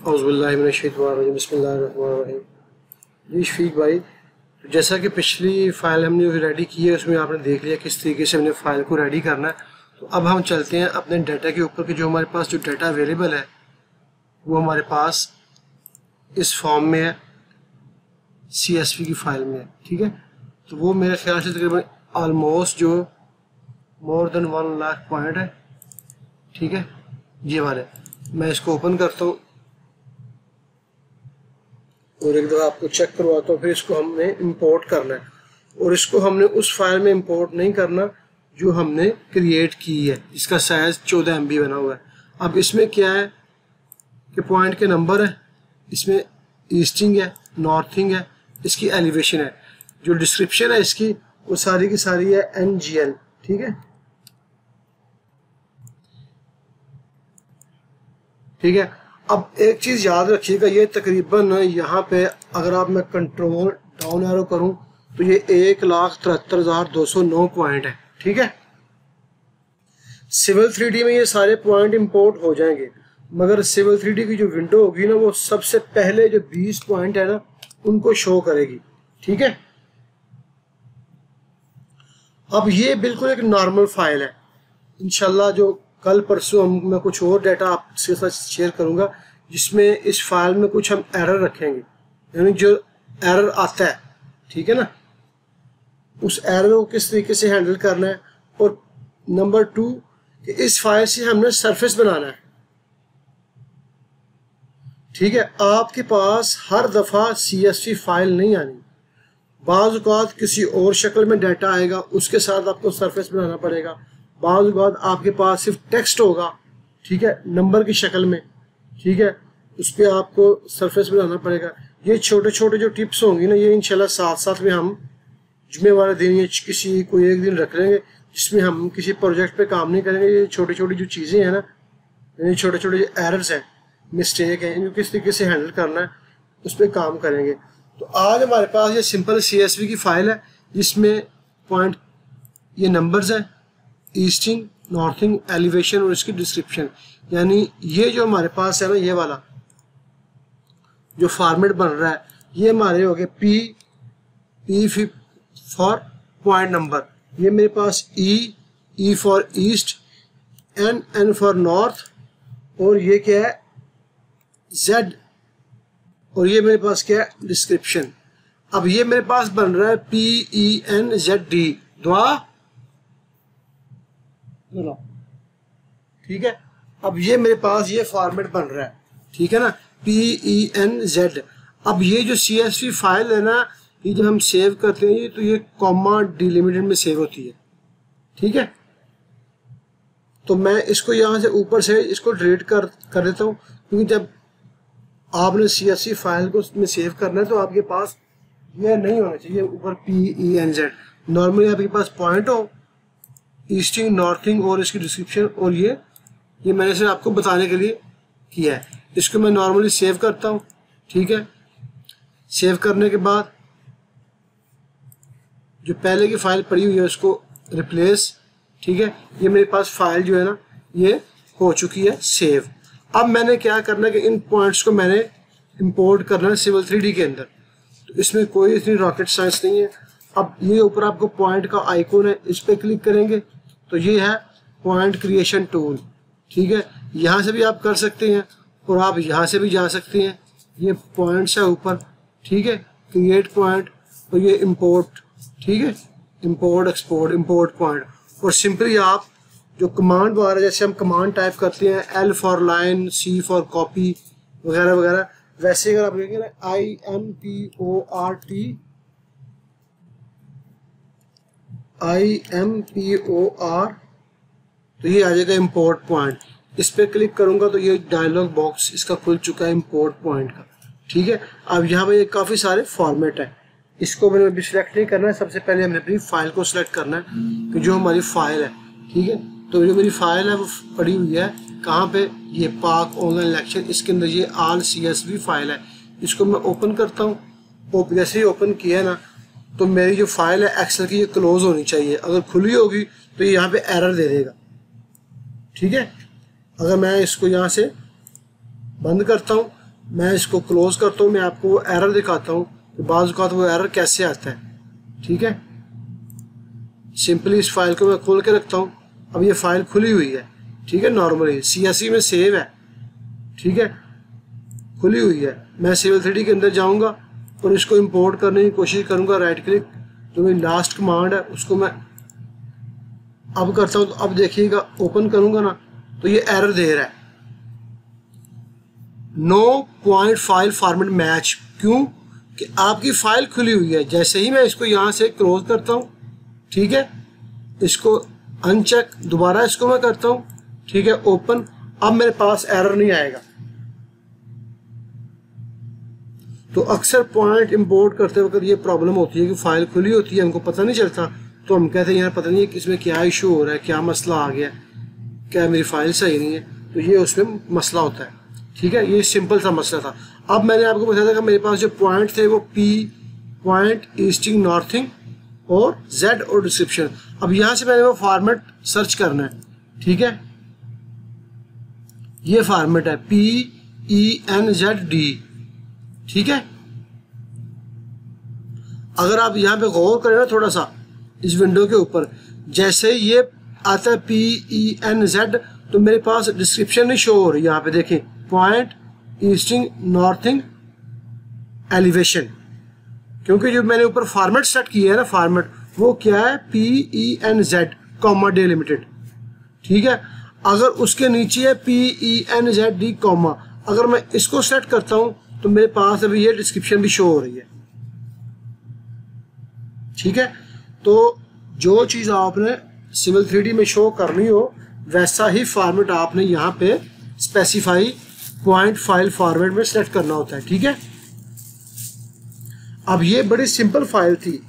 बिस्मिल्लाहिर्रहमानिर्रहीम। जी शफीक भाई, जैसा कि पिछली फ़ाइल हमने रेडी की है उसमें आपने देख लिया किस तरीके से हमने फ़ाइल को रेडी करना है। तो अब हम चलते हैं अपने डाटा के ऊपर कि जो हमारे पास जो डाटा अवेलेबल है वो हमारे पास इस फॉर्म में है, CSV की फ़ाइल में है। ठीक है, तो वो मेरे ख्याल से तकरीबन ऑलमोस्ट जो मोर देन 1 लाख पॉइंट है। ठीक है, ये वाले मैं इसको ओपन करता हूँ और एक दफ़ा आपको चेक करवाता हूँ। फिर इसको हमने इंपोर्ट करना है और इसको हमने उस फाइल में इंपोर्ट नहीं करना जो हमने क्रिएट की है, इसका साइज़ 14 MB बना हुआ है। अब इसमें क्या है कि पॉइंट के नंबर है, इसमें ईस्टिंग है, नॉर्थिंग है, इसकी एलिवेशन है, जो डिस्क्रिप्शन है इसकी वो सारी की सारी है NGL। ठीक है, ठीक है। अब एक चीज़ याद रखिएगा, ये तकरीबन यहाँ पे अगर आप मैं कंट्रोल डाउन एरो करूँ तो ये 1,73,209 पॉइंट है। ठीक है, सिविल 3D में ये सारे पॉइंट इंपोर्ट हो जाएंगे, मगर सिविल 3D की जो विंडो होगी ना वो सबसे पहले जो 20 पॉइंट है ना उनको शो करेगी। ठीक है, अब ये बिल्कुल एक नॉर्मल फाइल है। इंशाल्लाह जो कल परसों मैं कुछ और डाटा आपके साथ शेयर करूंगा जिसमें इस फाइल में कुछ हम एरर रखेंगे, यानी जो एरर आता है, ठीक है ना, उस एरर को किस तरीके से हैंडल करना है। और नंबर 2 कि इस फाइल से हमने सरफेस बनाना है। ठीक है, आपके पास हर दफ़ा CSV फाइल नहीं आनी, बाज़ औक़ात किसी और शक्ल में डाटा आएगा उसके साथ आपको सरफेस बनाना पड़ेगा, बाज़ औक़ात आपके पास सिर्फ टेक्स्ट होगा, ठीक है, नंबर की शक्ल में, ठीक है, उस पर आपको सरफेस बनाना पड़ेगा। ये छोटे छोटे जो टिप्स होंगी ना ये इंशाल्लाह साथ साथ में हम जुमे वाले दिन ये किसी कोई एक दिन रख लेंगे जिसमें हम किसी प्रोजेक्ट पे काम नहीं करेंगे। ये छोटी छोटी जो चीज़ें हैं ना, यानी छोटे छोटे जो एरर्स हैं, मिस्टेक हैं, इनको किस तरीके से हैंडल करना है उस पर काम करेंगे। तो आज हमारे पास ये सिंपल CSV की फ़ाइल है जिसमें पॉइंट ये नंबर्स हैं, ईस्टिंग, नॉर्थिंग, एलिवेशन और इसकी डिस्क्रिप्शन। यानी ये जो हमारे पास है ना, ये वाला जो फॉर्मेट बन रहा है ये हमारे हो गए P फॉर पॉइंट नंबर, ये मेरे पास E for east, N for north, और ये क्या है Z, और ये मेरे पास क्या है डिस्क्रिप्शन। अब ये मेरे पास बन रहा है PENZD दुआ। ठीक है, अब ये मेरे पास ये फॉर्मेट बन रहा है, ठीक है ना, PENZ। अब ये जो CSV फाइल है ना, ये जब हम सेव करते हैं तो ये कॉमा डिलिमिटेड में सेव होती है। ठीक है, तो मैं इसको यहाँ से ऊपर से इसको डिलीट कर देता हूँ, क्योंकि जब आपने CSV फाइल को में सेव करना है तो आपके पास ये नहीं होना चाहिए ऊपर PENZ। नॉर्मली आपके पास पॉइंट हो, ईस्टिंग, नॉर्थिंग और इसकी डिस्क्रिप्शन, और ये मैंने सिर्फ आपको बताने के लिए किया है। इसको मैं नॉर्मली सेव करता हूँ। ठीक है, सेव करने के बाद जो पहले की फाइल पड़ी हुई है उसको रिप्लेस। ठीक है, ये मेरे पास फाइल जो है ना ये हो चुकी है सेव। अब मैंने क्या करना है कि इन पॉइंट्स को मैंने इंपोर्ट करना है सिविल 3D के अंदर, तो इसमें कोई इतनी रॉकेट साइंस नहीं है। अब ये ऊपर आपको पॉइंट का आइकॉन है, इस पर क्लिक करेंगे तो ये है पॉइंट क्रिएशन टूल। ठीक है, यहाँ से भी आप कर सकते हैं और आप यहाँ से भी जा सकते हैं। ये पॉइंट्स है ऊपर, ठीक है, क्रिएट पॉइंट, और ये इंपोर्ट। ठीक है, इंपोर्ट, एक्सपोर्ट, इंपोर्ट पॉइंट। और सिंपली आप जो कमांड वगैरह जैसे हम कमांड टाइप करते हैं, L for line, C for copy वगैरह वगैरह, वैसे अगर आप देखेंगे ना IMPOR तो ये आ जाएगा इंपोर्ट पॉइंट। इस पर क्लिक करूंगा तो ये डायलॉग बॉक्स इसका खुल चुका है इंपोर्ट पॉइंट का। ठीक है, अब यहाँ पे काफ़ी सारे फॉर्मेट है, इसको मैंने अभी सिलेक्ट नहीं करना है। सबसे पहले हमने अपनी फाइल को सिलेक्ट करना है कि जो हमारी फाइल है। ठीक है, तो जो मेरी फाइल है वो पड़ी हुई है कहाँ पे, ये पाक ऑनलाइन इलेक्शन, इसके अंदर ये ऑल CSV फाइल है। इसको मैं ओपन करता हूँ। जैसे ही ओपन किया ना तो मेरी जो फाइल है एक्सेल की ये क्लोज होनी चाहिए। अगर खुली होगी तो ये यहाँ पे एरर दे देगा। ठीक है, अगर मैं इसको यहाँ से बंद करता हूँ मैं इसको क्लोज करता हूँ, मैं आपको वो एरर दिखाता हूँ कि बाज़ औक़ात वो एरर कैसे आता है। ठीक है, सिंपली इस फाइल को मैं खोल के रखता हूँ। अब ये फाइल खुली हुई है, ठीक है, नॉर्मली CSV में सेव है, ठीक है, खुली हुई है। मैं Civil 3D के अंदर जाऊँगा और इसको इंपोर्ट करने की कोशिश करूँगा। राइट क्लिक, जो मेरी लास्ट कमांड है उसको मैं अब करता हूँ। तो अब देखिएगा, ओपन करूँगा ना तो ये एरर दे रहा है, no point file format match. क्यों? कि आपकी फाइल खुली हुई है। जैसे ही मैं इसको यहाँ से क्लोज करता हूँ, ठीक है, इसको अनचेक, दोबारा इसको मैं करता हूँ, ठीक है, ओपन, अब मेरे पास एरर नहीं आएगा। तो अक्सर पॉइंट इंपोर्ट करते वक्त ये प्रॉब्लम होती है कि फाइल खुली होती है, हमको पता नहीं चलता, तो हम कहते हैं यार पता नहीं है इसमें क्या इशू हो रहा है, क्या मसला आ गया, क्या मेरी फाइल सही नहीं है, तो ये उसमें मसला होता है। ठीक है, ये सिंपल सा मसला था। अब मैंने आपको बताया था कि मेरे पास जो पॉइंट थे वो P पॉइंट, ईस्टिंग, नॉर्थिंग और Z और डिस्क्रिप्शन। अब यहाँ से मैंने वो फॉर्मेट सर्च करना है। ठीक है, ये फॉर्मेट है PENZD। ठीक है, अगर आप यहाँ पे गौर करें ना थोड़ा सा इस विंडो के ऊपर, जैसे ये आता है PENZ तो मेरे पास डिस्क्रिप्शन नहीं शो हो रही। यहाँ पे देखें, पॉइंट, ईस्टिंग, नॉर्थिंग, एलिवेशन, क्योंकि जो मैंने ऊपर फॉर्मेट सेट किया है ना, फॉर्मेट वो क्या है PENZ कॉमा डिलिमिटेड। ठीक है, अगर उसके नीचे है PENZD कॉमा, अगर मैं इसको सेट करता हूं तो मेरे पास अभी ये डिस्क्रिप्शन भी शो हो रही है। ठीक है, तो जो चीज़ आपने Civil 3D में शो करनी हो वैसा ही फॉर्मेट आपने यहाँ पे स्पेसिफाई पॉइंट फाइल फॉर्मेट में सेलेक्ट करना होता है। ठीक है, अब ये बड़ी सिंपल फाइल थी।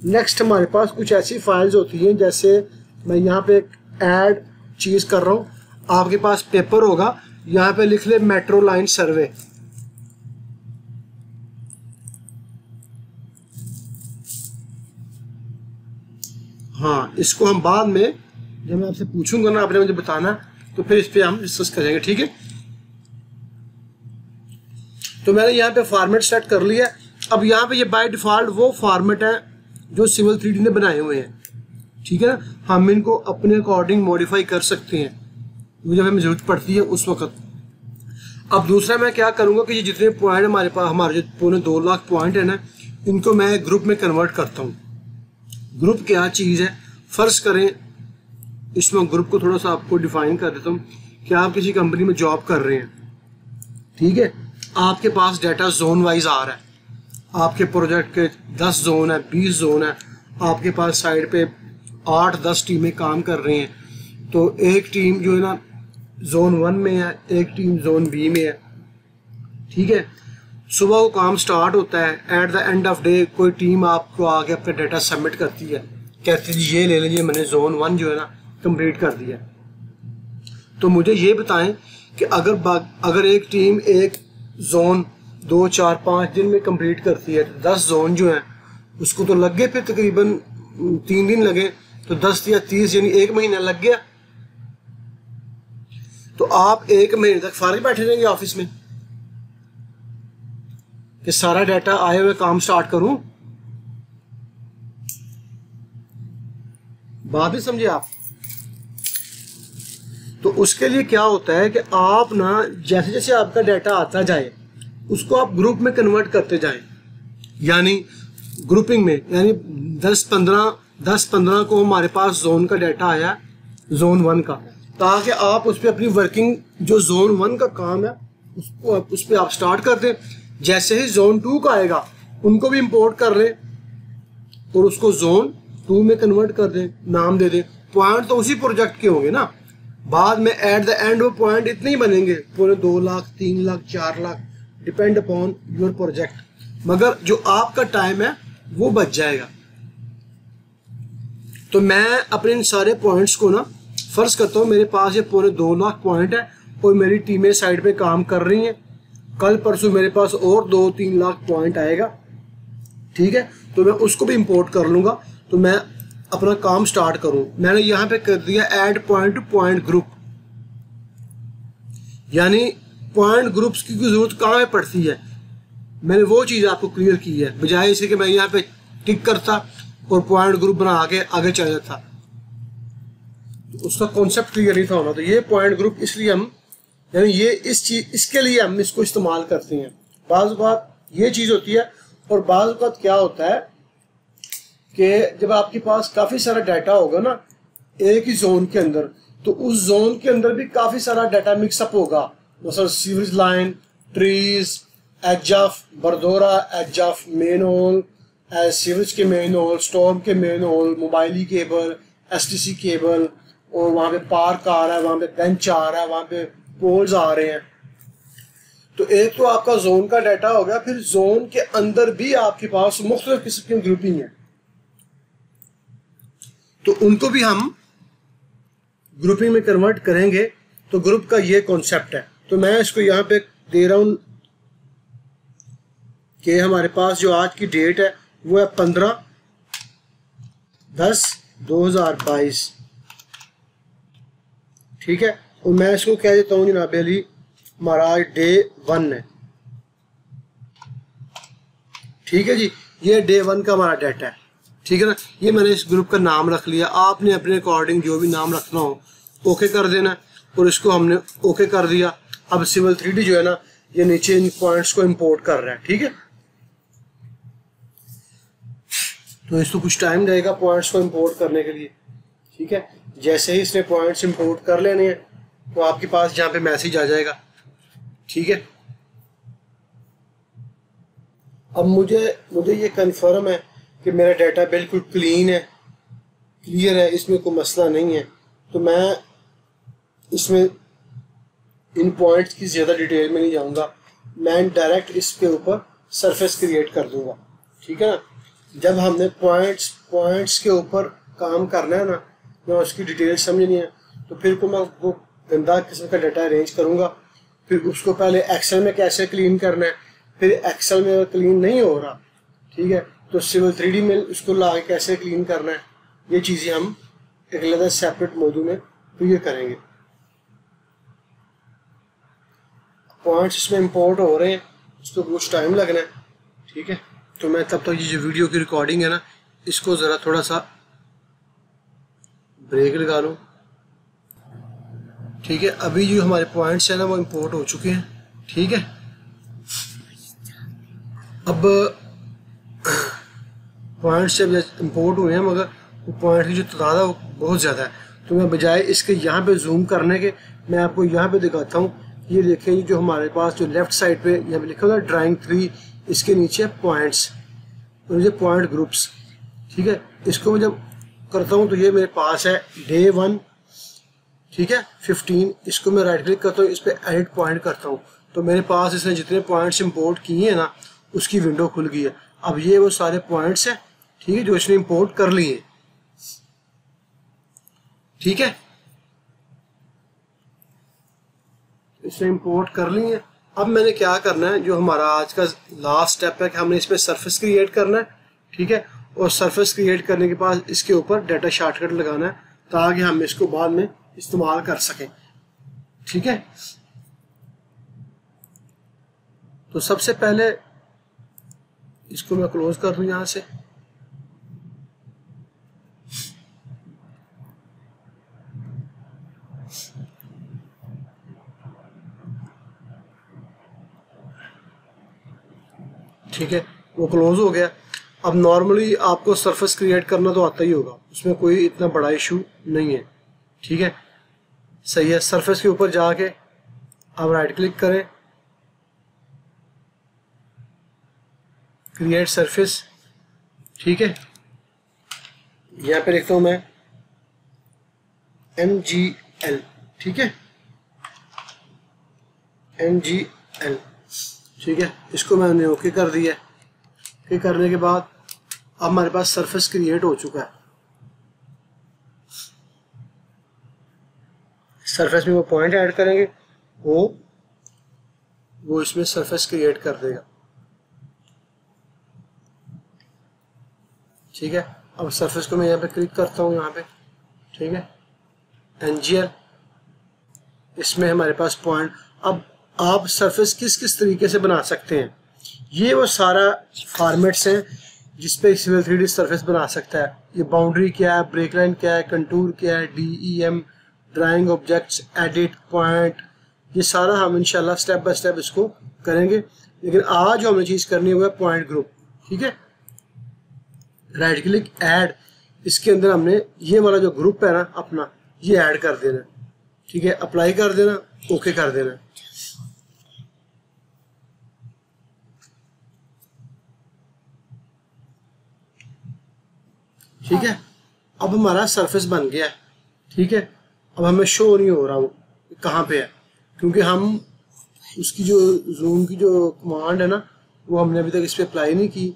नेक्स्ट हमारे पास कुछ ऐसी फाइल्स होती हैं, जैसे मैं यहाँ पे एक ऐड चीज़ कर रहा हूँ, आपके पास पेपर होगा, यहाँ पे लिख ले मेट्रो लाइन सर्वे। हाँ, इसको हम बाद में जब मैं आपसे पूछूंगा ना, आपने मुझे बताना, तो फिर इस पर हम डिस्कस करेंगे। ठीक है, तो मैंने यहाँ पे फॉर्मेट सेट कर लिया। अब यहाँ पे ये बाय डिफ़ॉल्ट वो फॉर्मेट है जो Civil 3D ने बनाए हुए हैं। ठीक है ना, हम इनको अपने अकॉर्डिंग मॉडिफाई कर सकते हैं जब हमें ज़रूरत पड़ती है उस वक्त। अब दूसरा मैं क्या करूँगा कि ये जितने पॉइंट हमारे पास, हमारे जो पौने 2 लाख पॉइंट है ना, इनको मैं ग्रुप में कन्वर्ट करता हूँ। ग्रुप क्या चीज़ है, फ़र्ज करें, इसमें ग्रुप को थोड़ा सा आपको डिफाइन कर देता हूँ कि आप किसी कंपनी में जॉब कर रहे हैं। ठीक है, आपके पास डाटा जोन वाइज आ रहा है, आपके प्रोजेक्ट के 10 जोन है, 20 जोन है, आपके पास साइड पे 8-10 टीमें काम कर रही हैं। तो एक टीम जो है ना जोन 1 में है, एक टीम जोन B में है। ठीक है, सुबह वो काम स्टार्ट होता है, at the end of day कोई टीम आपको आके अपना डाटा सबमिट करती है, कहती है ये ले लीजिए, मैंने जोन 1 जो है ना कंप्लीट कर दिया। तो मुझे ये बताएं कि अगर एक टीम एक जोन 2, 4, 5 दिन में कंप्लीट करती है, तो 10 जोन जो हैं उसको तो लग गए फिर तकरीबन 3 दिन लगे, तो 10 या 30 यानी 1 महीना लग गया। तो आप 1 महीने तक फारिग बैठे रहेंगे ऑफिस में कि सारा डाटा आए हुए काम स्टार्ट करूं? बात नहीं समझे आप? तो उसके लिए क्या होता है कि आप ना जैसे जैसे आपका डाटा आता जाए उसको आप ग्रुप में कन्वर्ट करते जाएं, यानी ग्रुपिंग में, यानी 10-15 को हमारे पास जोन का डाटा आया जोन 1 का, ताकि आप उस पर अपनी वर्किंग जो जोन 1 का काम है उसको उस पर आप स्टार्ट कर दें। जैसे ही जोन 2 का आएगा उनको भी इंपोर्ट कर लें और उसको जोन 2 में कन्वर्ट कर दें, नाम दे दें। पॉइंट तो उसी प्रोजेक्ट के होंगे ना, बाद में एट द एंड वो पॉइंट इतने ही बनेंगे, पूरे 2 lakh, 3 lakh, 4 lakh, depend upon your project, मगर जो आपका टाइम है वो बच जाएगा। तो मैं अपने इन सारे पॉइंट्स को ना फर्ज करता हूँ, मेरे पास ये पूरे 2 लाख पॉइंट है और मेरी टीमें साइड पे काम कर रही हैं, कल परसों मेरे पास और 2-3 लाख पॉइंट आएगा। ठीक है, तो मैं उसको भी इंपोर्ट कर लूँगा, तो मैं अपना काम स्टार्ट करूँ। मैंने यहाँ पे कर दिया add point two point group, यानी पॉइंट ग्रुप्स की जरूरत कहाँ पे पड़ती है, मैंने वो चीज़ आपको क्लियर की है, बजाय इसे कि मैं यहाँ पे टिक करता और पॉइंट ग्रुप बना के आगे चल जाता, तो उसका कॉन्सेप्ट क्लियर नहीं था होना। तो ये पॉइंट ग्रुप इसलिए हम, यानी ये इस चीज, इसके लिए हम इसको इस्तेमाल करते हैं। बाज़ बात ये चीज़ होती है, और बाज़ बात क्या होता है कि जब आपके पास काफ़ी सारा डाटा होगा ना एक ही जोन के अंदर, तो उस जोन के अंदर भी काफ़ी सारा डाटा मिक्सअप होगा, मतलब sewerage line, trees, edge of बरदोरा, edge of manhole, sewerage के मेन होल, स्टॉर्म के मेन होल, मोबाइली केबल, एसटीसी केबल, और वहाँ पे पार्क आ रहा है, वहाँ पे बेंच आ रहा है, वहाँ पे पोल्स आ रहे हैं। तो एक तो आपका जोन का डाटा हो गया, फिर जोन के अंदर भी आपके पास मुख्तलिफ किस्म की ग्रुपिंग है, तो उनको भी हम ग्रुपिंग में कन्वर्ट करेंगे। तो ग्रुप का ये कॉन्सेप्ट है। तो मैं इसको यहाँ पे दे रहा हूँ कि हमारे पास जो आज की डेट है वो है 15/10/2022, ठीक है। और मैं इसको कह देता हूँ जनाब अली हमारा आज डे 1 है, ठीक है जी। ये डे 1 का हमारा डाटा है, ठीक है ना। ये मैंने इस ग्रुप का नाम रख लिया, आपने अपने अकॉर्डिंग जो भी नाम रखना हो ओके कर देना, और इसको हमने ओके कर दिया। अब सिविल 3D जो है ना ये नीचे इन पॉइंट्स को इंपोर्ट कर रहा है, ठीक है। तो इसको कुछ टाइम लगेगा पॉइंट्स को इंपोर्ट करने के लिए, ठीक है। जैसे ही इसने पॉइंट्स इंपोर्ट कर लेने हैं तो आपके पास जहाँ पे मैसेज आ जाएगा, ठीक है। अब मुझे ये कंफर्म है कि मेरा डाटा बिल्कुल क्लीन है, क्लियर है, इसमें कोई मसला नहीं है। तो मैं इसमें इन पॉइंट्स की ज़्यादा डिटेल में नहीं जाऊंगा, मैं डायरेक्ट इसके ऊपर सरफेस क्रिएट कर दूंगा, ठीक है ना। जब हमने पॉइंट्स के ऊपर काम करना है ना, मैं उसकी डिटेल समझनी है, तो फिर को मैं वो गंदा किस्म का डाटा अरेंज करूंगा, फिर उसको पहले एक्सेल में कैसे क्लीन करना है, फिर एक्सेल में क्लीन नहीं हो रहा, ठीक है, तो सिविल 3D में उसको ला के कैसे क्लीन करना है, ये चीज़ें हम एक अलग सेपरेट मॉड्यूल में क्लियर करेंगे। पॉइंट्स इसमें इंपोर्ट हो रहे हैं, उसको कुछ टाइम लगना है, ठीक है। तो मैं तब तक ये जो वीडियो की रिकॉर्डिंग है ना इसको ज़रा थोड़ा सा ब्रेक लगा लूँ, ठीक है। अभी जो हमारे पॉइंट्स हैं ना वो इंपोर्ट हो चुके हैं, ठीक है। अब पॉइंट्स जब इंपोर्ट हुए हैं मगर वो पॉइंट की जो तादाद है वो बहुत ज़्यादा है, तो मैं बजाय इसके यहाँ पे जूम करने के मैं आपको यहाँ पे दिखाता हूँ। ये देखें जो हमारे पास जो लेफ़्ट साइड पे यहाँ पे लिखा हुआ है ड्राइंग 3, इसके नीचे पॉइंट्स और ये पॉइंट ग्रुप्स, ठीक है। इसको मैं जब करता हूँ तो ये मेरे पास है डे 1, ठीक है 15। इसको मैं राइट क्लिक करता हूँ, इस पर एडिट पॉइंट करता हूँ, तो मेरे पास इसने जितने पॉइंट्स इंपोर्ट किए हैं ना उसकी विंडो खुल गई है। अब ये वो सारे पॉइंट्स हैं, ठीक है, जो इसने इंपोर्ट कर लिए, ठीक है, इसने इंपोर्ट कर लिए। अब मैंने क्या करना है, जो हमारा आज का लास्ट स्टेप है कि हमने इसमें सरफेस क्रिएट करना है, ठीक है। और सरफेस क्रिएट करने के बाद इसके ऊपर डाटा शॉर्टकट लगाना है ताकि हम इसको बाद में इस्तेमाल कर सकें, ठीक है। तो सबसे पहले इसको मैं क्लोज कर दूं यहाँ से, ठीक है, वो क्लोज हो गया। अब नॉर्मली आपको सरफेस क्रिएट करना तो आता ही होगा, उसमें कोई इतना बड़ा इशू नहीं है, ठीक है, सही है। सरफेस के ऊपर जाके अब राइट क्लिक करें, क्रिएट सरफेस, ठीक है। यहाँ पे लिखता हूँ मैं MGL, ठीक है, MGL, ठीक है। इसको मैंने ओके कर दिया। ओके करने के बाद अब हमारे पास सरफेस क्रिएट हो चुका है। सरफेस में वो पॉइंट ऐड करेंगे, वो इसमें सरफेस क्रिएट कर देगा, ठीक है। अब सरफेस को मैं यहाँ पे क्लिक करता हूँ, यहाँ पे, ठीक है, MGL, इसमें हमारे पास पॉइंट। अब आप सरफेस किस किस तरीके से बना सकते हैं। ये वो सारा फॉर्मेट्स हैं जिस पे सिविल 3D सरफेस बना सकता है। ये बाउंड्री क्या है, ब्रेक लाइन क्या है, कंटूर क्या है, DEM, drawing objects, edit, point, ये सारा हम इंशाल्लाह स्टेप बाय स्टेप इसको करेंगे। लेकिन आज जो हमें चीज़ करनी है वो है पॉइंट ग्रुप। ठीक है, राइट क्लिक ऐड, इसके अंदर हमने ये वाला जो ग्रुप है ना अपना, ये ऐड कर देना। ठीक है, अप्लाई कर देना, ओके कर देना। ठीक है, अब हमारा सरफेस बन गया है। ठीक है, अब हमें शो नहीं हो रहा वो कहाँ पे है, क्योंकि हम उसकी जो जूम की जो कमांड है ना वो हमने अभी तक इस पर अप्लाई नहीं की।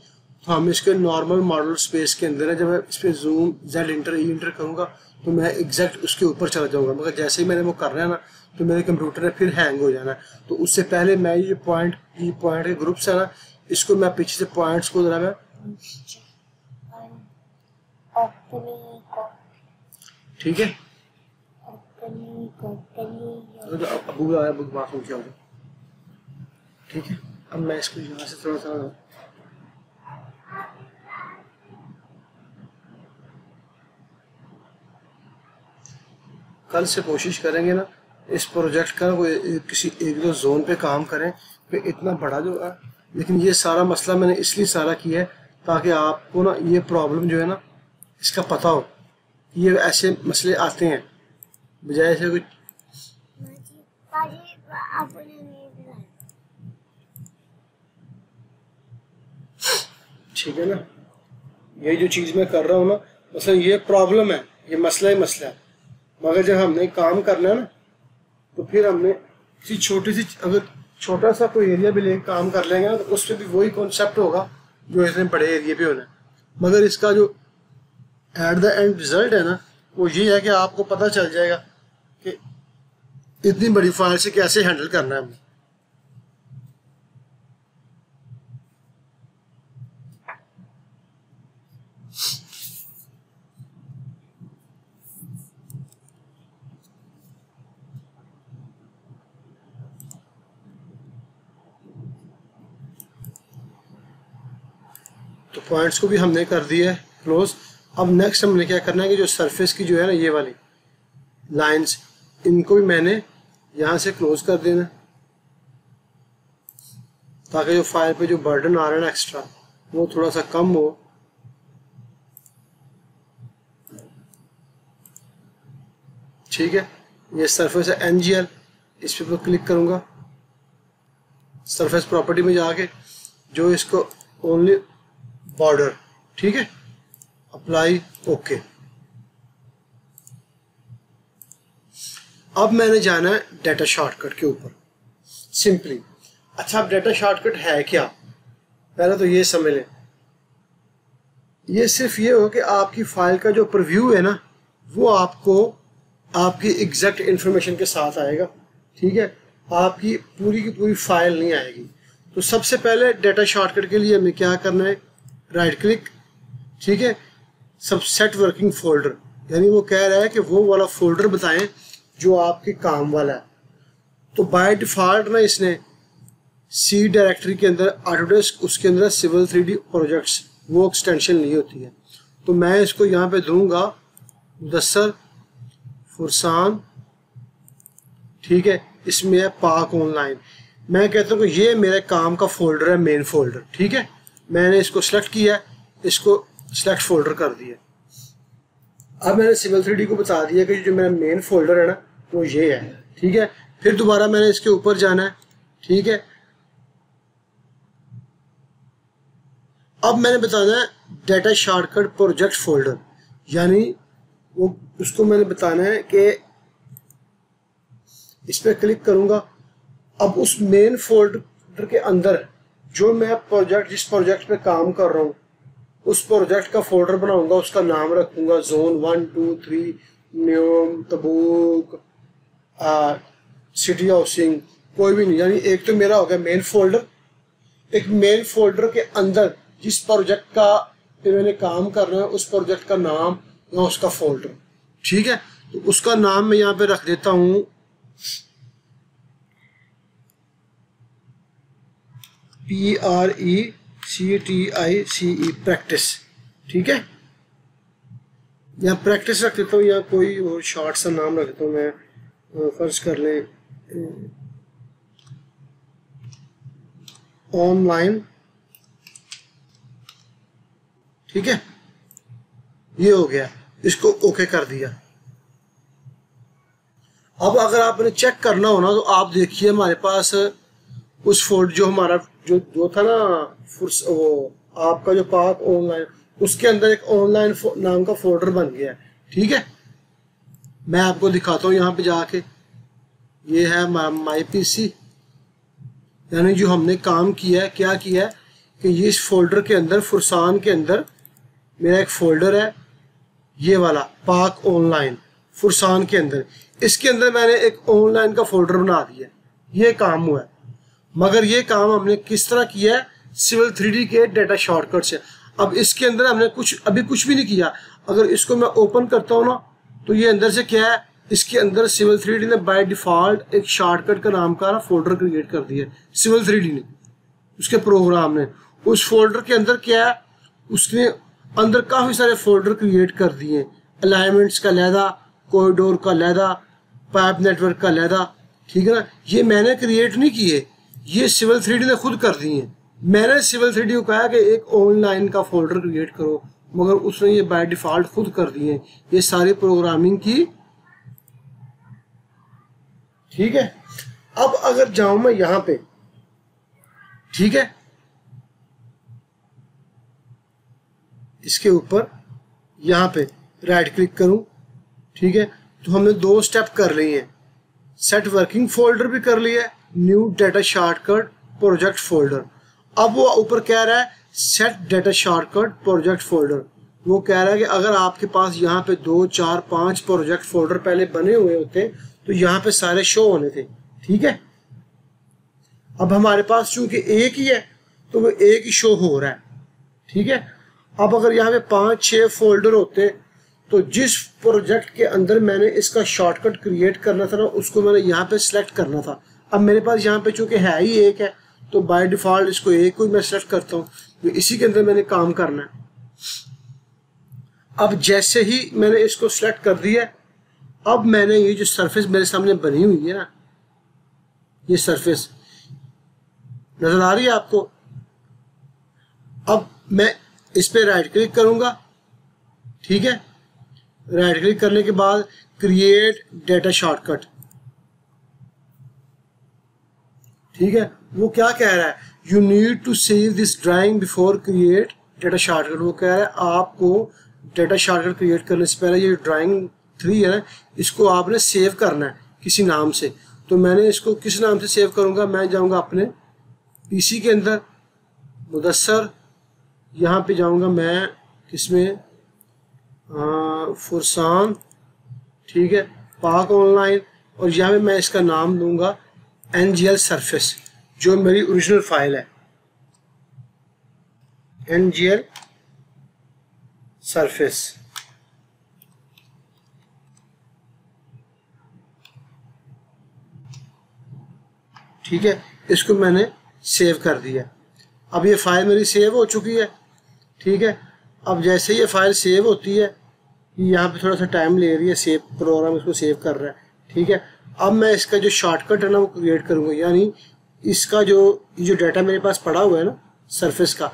तो हम इसके नॉर्मल मॉडल स्पेस के अंदर है, जब मैं इस पर जूम जेड इंटर ई इंटर करूँगा तो मैं एग्जैक्ट उसके ऊपर चला जाऊँगा, मगर जैसे ही मैंने वो करना है ना तो मेरे कंप्यूटर ने फिर हैंग हो जाना है। तो उससे पहले मैं ये पॉइंट के ग्रुप्स है ना, इसको मैं पीछे से पॉइंट्स को जरा मैं ठीक है अबू आया बात हो गया। ठीक है, अब मैं इसको यहाँ से थोड़ा सा कल से कोशिश करेंगे ना इस प्रोजेक्ट का कोई किसी एक दो जोन पे काम करें, कि इतना बड़ा जो है। लेकिन ये सारा मसला मैंने इसलिए सारा किया है ताकि आपको ना ये प्रॉब्लम जो है ना इसका पता हो, ये ऐसे मसले आते हैं बजाय से कुछ। ठीक है ना, ये जो चीज़ मैं कर रहा हूँ ना, मतलब ये प्रॉब्लम है, ये मसला ही मसला है। मगर जब हमने काम करना है ना तो फिर हमने किसी छोटी सी अगर छोटा सा कोई एरिया भी लेकर काम कर लेंगे ना तो उस पर भी वही कॉन्सेप्ट होगा जो इतने बड़े एरिया पे होना है। मगर इसका जो एट द एंड रिजल्ट है ना वो ये है कि आपको पता चल जाएगा कि इतनी बड़ी फाइल से कैसे हैंडल करना है हमें। तो पॉइंट्स को भी हमने कर दिया है क्लोज। अब नेक्स्ट हमने क्या करना है कि जो सरफेस की जो है ना ये वाली लाइंस, इनको भी मैंने यहाँ से क्लोज कर देना ताकि जो फाइल पे जो बर्डन आ रहा है ना एक्स्ट्रा वो थोड़ा सा कम हो। ठीक है, ये सरफेस है NGL, इस पे क्लिक करूँगा सरफेस प्रॉपर्टी में जाके जो इसको ओनली बॉर्डर। ठीक है, अप्लाई, ओके। अब मैंने जाना है डाटा शॉर्टकट के ऊपर सिंपली। अच्छा, अब डाटा शॉर्टकट है क्या, पहले तो ये समझ लें। ये सिर्फ ये हो कि आपकी फाइल का जो प्रीव्यू है ना वो आपको आपकी एग्जैक्ट इंफॉर्मेशन के साथ आएगा। ठीक है, आपकी पूरी की पूरी फाइल नहीं आएगी। तो सबसे पहले डाटा शॉर्टकट के लिए हमें क्या करना है, राइट क्लिक। ठीक है, सब सेट वर्किंग फोल्डर, यानी वो कह रहा है कि वो वाला फोल्डर बताएं जो आपके काम वाला है। तो बाय डिफ़ॉल्ट ना इसने सी डायरेक्टरी के अंदर ऑटोडेस्क, उसके अंदर सिविल 3D प्रोजेक्ट्स वो एक्सटेंशन नहीं होती है। तो मैं इसको यहाँ पे दूंगा मुदस्सर फुरसान। ठीक है, इसमें है पाक ऑनलाइन। मैं कहता हूँ कि ये मेरे काम का फोल्डर है, मेन फोल्डर। ठीक है, मैंने इसको सेलेक्ट किया, इसको सेलेक्ट फोल्डर कर दिया। अब मैंने सिविल 3D को बता दिया कि जो मेरा मेन फोल्डर है ना वो ये है। ठीक है, फिर दोबारा मैंने इसके ऊपर जाना है। ठीक है, अब मैंने बताना है डाटा शॉर्टकट प्रोजेक्ट फोल्डर, यानी वो उसको मैंने बताना है कि इस पर क्लिक करूंगा। अब उस मेन फोल्डर के अंदर जो मैं जिस प्रोजेक्ट पे काम कर रहा हूँ उस प्रोजेक्ट का फोल्डर बनाऊंगा, उसका नाम रखूंगा जोन 1 2 3 न्यूम, तबूक, सिटी हाउसिंग, कोई भी नहीं। यानी एक तो मेरा हो गया मेन फोल्डर, एक मेन फोल्डर के अंदर जिस प्रोजेक्ट का मैंने काम करना है उस प्रोजेक्ट का नाम या उसका फोल्डर। ठीक है, तो उसका नाम मैं यहाँ पे रख देता हूँ PRECTICE प्रैक्टिस। ठीक है, यहाँ प्रैक्टिस रख देता हूँ या कोई और शॉर्ट सा नाम रख देता हूँ मैं, फर्ज कर लें ऑनलाइन। ठीक है, ये हो गया, इसको ओके कर दिया। अब अगर आपने चेक करना हो ना तो आप देखिए हमारे पास उस फोल्डर जो हमारा जो था ना वो आपका जो पाक ऑनलाइन, उसके अंदर एक ऑनलाइन नाम का फोल्डर बन गया है। ठीक है, मैं आपको दिखाता हूँ यहाँ पे जाके, ये है माई पीसी, यानी जो हमने काम किया है, क्या किया है कि ये इस फोल्डर के अंदर फुरसान के अंदर मेरा एक फोल्डर है, ये वाला पाक ऑनलाइन फुरसान के अंदर, इसके अंदर मैंने एक ऑनलाइन का फोल्डर बना दिया। ये काम हुआ है, मगर ये काम हमने किस तरह किया है, सिविल 3D के डाटा शॉर्टकट से। अब इसके अंदर हमने अभी कुछ भी नहीं किया। अगर इसको मैं ओपन करता हूँ ना तो ये अंदर से क्या है, इसके अंदर सिविल 3D ने बाय डिफॉल्ट एक शॉर्टकट का नाम का फोल्डर क्रिएट कर दिया है। सिविल 3D ने, उसके प्रोग्राम ने उस फोल्डर के अंदर क्या है, उसने अंदर काफ़ी सारे फोल्डर क्रिएट कर दिए, अलाइनमेंट्स का लहदा, कॉरिडोर का लहदा, पाइप नेटवर्क का लहदा। ठीक है ना, ये मैंने क्रिएट नहीं किए, ये सिविल 3D ने खुद कर दिए। मैंने सिविल 3D को कहा कि एक ऑनलाइन का फोल्डर क्रिएट करो, मगर उसने ये बाय डिफॉल्ट खुद कर दिए, ये सारी प्रोग्रामिंग की। ठीक है, अब अगर जाऊं मैं यहां पे, ठीक है, इसके ऊपर यहां पे राइट क्लिक करूं, ठीक है, तो हमने 2 स्टेप कर लिए हैं। सेट वर्किंग फोल्डर भी कर लिया है, new data shortcut project folder. अब वो ऊपर कह रहा है set data shortcut project folder. वो कह रहा है कि अगर आपके पास यहाँ पे 2, 4, 5 प्रोजेक्ट फोल्डर पहले बने हुए होते तो यहाँ पे सारे शो होने थे। ठीक है, अब हमारे पास चूंकि एक ही है तो वो एक ही शो हो रहा है। ठीक है, अब अगर यहाँ पे 5, 6 फोल्डर होते तो जिस प्रोजेक्ट के अंदर मैंने इसका शॉर्टकट क्रिएट करना था ना, उसको मैंने यहाँ पे सिलेक्ट करना था। अब मेरे पास यहाँ पे चूंकि है ही एक है तो बाय डिफॉल्ट इसको एक को मैं सिलेक्ट करता हूँ, तो इसी के अंदर मैंने काम करना है। अब जैसे ही मैंने इसको सिलेक्ट कर दिया, अब मैंने ये जो सरफेस मेरे सामने बनी हुई है ना, ये सरफेस नजर आ रही है आपको। अब मैं इस पे राइट क्लिक करूंगा। ठीक है, राइट क्लिक करने के बाद क्रिएट डाटा शॉर्टकट। ठीक है, वो क्या कह रहा है, you need to save this drawing before create data shortcut. वो कह रहा है आपको डाटा शॉर्टकट क्रिएट करने से पहले ये ड्राइंग 3 है ना, इसको आपने सेव करना है किसी नाम से। तो मैंने इसको किस नाम से सेव करूंगा, मैं जाऊंगा अपने पीसी के अंदर, मुदस्सर, यहाँ पे जाऊंगा मैं किसमें, फुरसान। ठीक है, पाक ऑनलाइन, और यहाँ पे मैं इसका नाम दूंगा NGL सरफेस, जो मेरी ओरिजिनल फाइल है, NGL सरफेस। ठीक है, इसको मैंने सेव कर दिया। अब ये फाइल मेरी सेव हो चुकी है। ठीक है, अब जैसे ये फाइल सेव होती है, यहाँ पे थोड़ा सा टाइम ले रही है, सेव प्रोग्राम इसको सेव कर रहा है। ठीक है, अब मैं इसका जो शॉर्टकट है ना वो क्रिएट करूँगा, यानी इसका जो डाटा मेरे पास पड़ा हुआ है ना सरफेस का,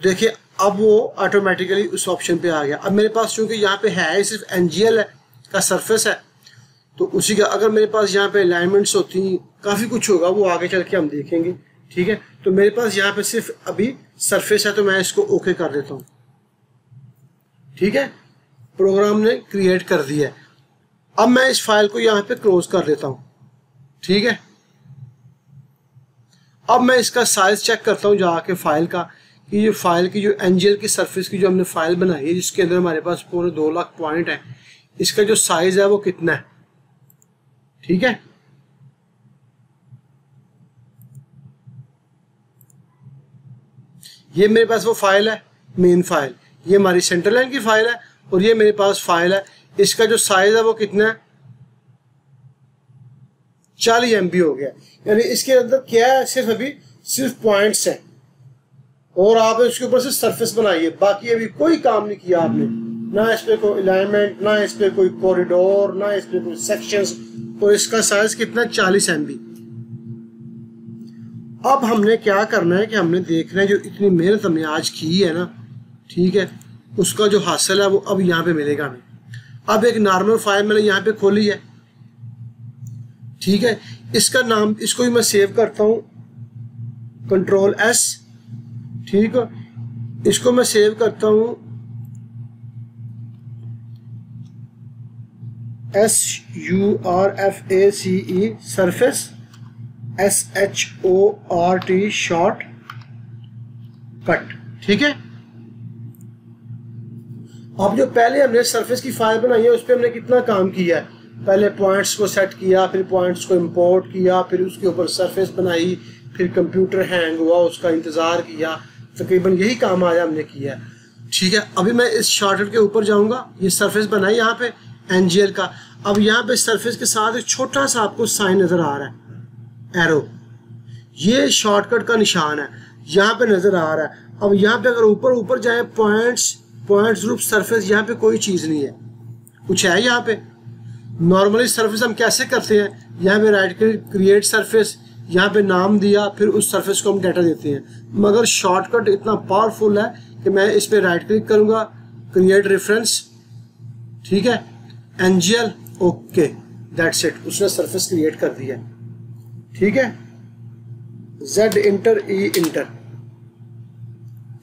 देखिए अब वो ऑटोमेटिकली उस ऑप्शन पे आ गया। अब मेरे पास चूँकि यहाँ पे है सिर्फ NGL है का सरफेस है, तो उसी का अगर मेरे पास यहाँ पे अलाइनमेंट्स होती, काफ़ी कुछ होगा, वो आगे चल के हम देखेंगे। ठीक है, तो मेरे पास यहाँ पे सिर्फ अभी सरफेस है, तो मैं इसको ओके कर देता हूँ। ठीक है, प्रोग्राम ने क्रिएट कर दिया है। अब मैं इस फाइल को यहाँ पे क्लोज कर देता हूँ। ठीक है, अब मैं इसका साइज चेक करता हूँ जाके फाइल का, कि ये फाइल की जो NGL की सरफेस की जो हमने फाइल बनाई है, जिसके अंदर हमारे पास पूरे 2 लाख पॉइंट है, इसका जो साइज है वो कितना है। ठीक है, ये मेरे पास वो फाइल है, मेन फाइल, ये हमारी सेंट्रल लाइन की फाइल है, और ये मेरे पास फाइल है, इसका जो साइज है वो कितना है, 40 MB हो गया। यानी इसके अंदर क्या है, सिर्फ अभी सिर्फ पॉइंट्स हैं और आप उसके ऊपर से सरफेस बनाइए, बाकी अभी कोई काम नहीं किया आपने, ना इस पे कोई अलाइनमेंट, ना इस पे कोई कॉरिडोर, ना इस पे कोई सेक्शंस। तो इसका साइज कितना 40 MB। अब हमने क्या करना है कि हमने देखना है जो इतनी मेहनत हमने आज की है ना, ठीक है, उसका जो हासिल है वो अब यहाँ पे मिलेगा हमें। अब एक नॉर्मल फाइल मैंने यहाँ पे खोली है, ठीक है, इसका नाम, इसको भी मैं सेव करता हूँ Ctrl+S, ठीक है, इसको मैं सेव करता हूँ SURFACE surface, SHORT short cut, ठीक है। अब जो पहले हमने सरफेस की फाइल बनाई है उस पर हमने कितना काम किया है, पहले पॉइंट्स को सेट किया, फिर पॉइंट्स को इंपोर्ट किया, फिर उसके ऊपर सरफेस बनाई, फिर कंप्यूटर हैंग हुआ, उसका इंतज़ार किया, तकरीबन यही काम आज हमने किया है, ठीक है। अभी मैं इस शॉर्टकट के ऊपर जाऊंगा, ये सरफेस बनाई यहाँ पे NGL का। अब यहाँ पे सरफेस के साथ एक छोटा सा आपको साइन नज़र आ रहा है, एरो, ये शॉर्टकट का निशान है, यहाँ पे नज़र आ रहा है। अब यहाँ पे अगर ऊपर जाए पॉइंट्स ग्रुप सरफेस, यहाँ पे कोई चीज़ नहीं है, कुछ है यहाँ पे। नॉर्मली सरफेस हम कैसे करते हैं, यहाँ पे राइट क्लिक, क्रिएट सरफेस, यहाँ पे नाम दिया, फिर उस सरफेस को हम डाटा देते हैं। मगर शॉर्टकट इतना पावरफुल है कि मैं इस पे राइट क्लिक करूँगा, क्रिएट रेफरेंस, ठीक है, NGL, ओके, दैट्स इट, उसने सरफेस क्रिएट कर दिया, ठीक है। Z enter, E enter,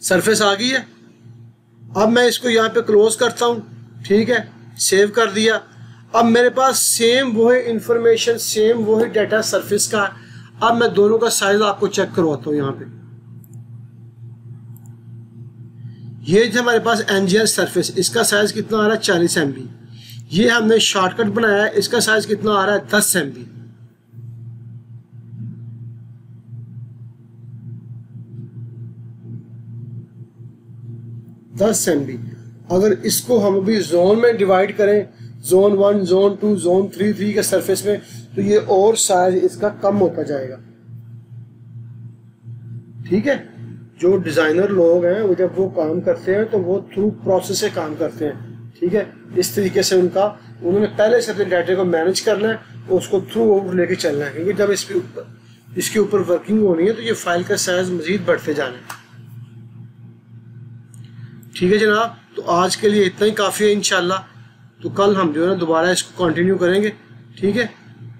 surface आ गई है। अब मैं इसको यहाँ पे क्लोज करता हूँ, ठीक है, सेव कर दिया। अब मेरे पास सेम वही इंफॉर्मेशन, सेम वही डाटा सरफेस का। अब मैं दोनों का साइज आपको चेक करवाता हूँ। यहाँ पे ये जो हमारे पास NGL सरफेस, इसका साइज कितना आ रहा है 40 MB। ये हमने शॉर्टकट बनाया है, इसका साइज कितना आ रहा है 10 MB। अगर इसको हम अभी जोन में डिवाइड करें, जोन 1, जोन 2, जोन 3 के सरफेस में, तो ये और साइज इसका कम होता जाएगा, ठीक है। जो डिज़ाइनर लोग हैं वो जब वो काम करते हैं तो वो थ्रू प्रोसेस से काम करते हैं, ठीक है। इस तरीके से उन्होंने पहले से अपने डाटे को मैनेज करना है और उसको थ्रू ओवर लेके चलना है, क्योंकि जब इसके ऊपर वर्किंग होनी है तो ये फाइल का साइज मजीद बढ़ते जाना है, ठीक है जनाब। तो आज के लिए इतना ही काफ़ी है इंशाल्लाह। तो कल हम जो है ना दोबारा इसको कंटिन्यू करेंगे, ठीक है।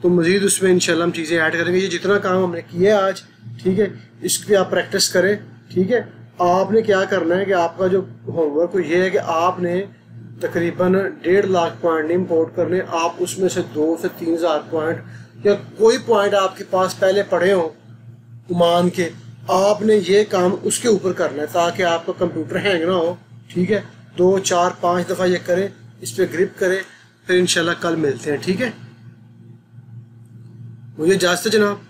तो मज़ीद उसमें इंशाल्लाह हम चीज़ें ऐड करेंगे। ये जितना काम हमने किया आज, ठीक है, इस पर आप प्रैक्टिस करें, ठीक है। आपने क्या करना है कि आपका जो होमवर्क ये है कि आपने तकरीबन 1.5 लाख पॉइंट इंपोर्ट करने, आप उसमें से 2 से 3 हज़ार पॉइंट या कोई पॉइंट आपके पास पहले पड़े हों मान के, आपने ये काम उसके ऊपर करना है ताकि आपका कंप्यूटर हैंग ना हो, ठीक है। 2, 4, 5 दफ़ा ये करें, इस पर ग्रिप करें, फिर इंशाल्लाह कल मिलते हैं, ठीक है। मुझे इजाज़त है जनाब।